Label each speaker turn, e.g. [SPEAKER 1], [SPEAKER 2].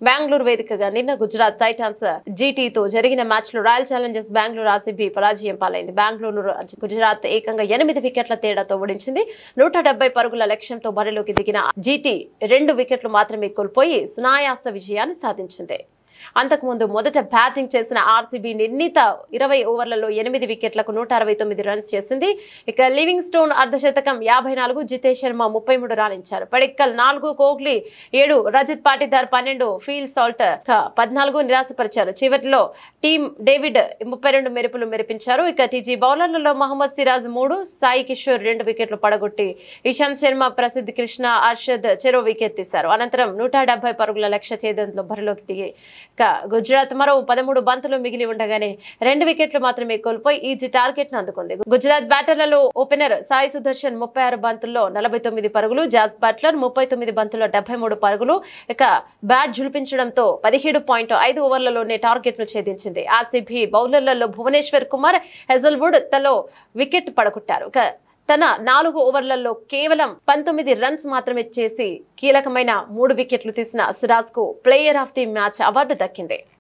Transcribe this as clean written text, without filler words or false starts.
[SPEAKER 1] బెంగళూరు వేదికగా నిన్న గుజరాత్ టైటాన్స్ జీటీతో జరిగిన మ్యాచ్ లో రాయల్ ఛాలెంజర్స్ బెంగళూరు ఆర్సీబీ పరాజయం పాలైంది. బెంగళూరు గుజరాత్ ఏకంగా 8 వికెట్ల తేడాతో ఓడించింది. 170 పరుగుల లక్ష్యంతో బరిలోకి దిగిన జీటీ 2 వికెట్లు మాత్రమే కోల్పోయి సునాయాస విజయాన్ని సాధించింది. అంతకుముందు మొదట బ్యాటింగ్ చేసిన ఆర్సీబీ నిర్ణీత 20 ఓవర్లలో 8 వికెట్లకు 169 రన్స్ చేసింది. ఇక లివింగ్ స్టోన్ అర్ధశతకం 54, జితేష్ శర్మ 33 రాణించారు. పడిక్కల్ 4, కోహ్లీ 7, రజత్ పాటిదార్ 12, ఫీల్ సాల్ట్ 14 నిరాశపరిచారు. చివరిలో టీమ్ డేవిడ్ 32 మెరుపులు మెరిపించారు. ఇక టీజీ బౌలర్లలో మహమ్మద్ సిరాజ్ 3, సాయి కిషోర్ 2 వికెట్లు పడగొట్టి ఇషాంత్ శర్మ, ప్రసిద్ధ్ కృష్ణ, అర్షద్ చెరో వికెట్ తీశారు. అనంతరం 170 పరుగుల లక్ష్య ఛేదనలో బరిలోకి దిగి గుజరాత్ మరో 13 బంతులు మిగిలి ఉండగానే 2 వికెట్లు మాత్రమే కోల్పోయి ఈజీ టార్గెట్ ను అందుకుంది. గుజరాత్ బ్యాటర్లలో ఓపెనర్ సాయి సుదర్శన్ 36 బంతుల్లో 49 పరుగులు, జాస్ బట్లర్ 39 బంతుల్లో 73 పరుగులు ఇక బ్యాట్ జులిపించడంతో 17.5 ఓవర్లలోనే టార్గెట్ ను ఛేదించింది. ఆర్సీబీ బౌలర్లలో భువనేశ్వర్ కుమార్, హెజల్వుడ్ తలో వికెట్ పడగొట్టారు. తన 4 ఓవర్లలో కేవలం 19 రన్స్ మాత్రమే చేసి కీలకమైన 3 వికెట్లు తీసిన సిరాజ్ కు player of the match award దక్కింది.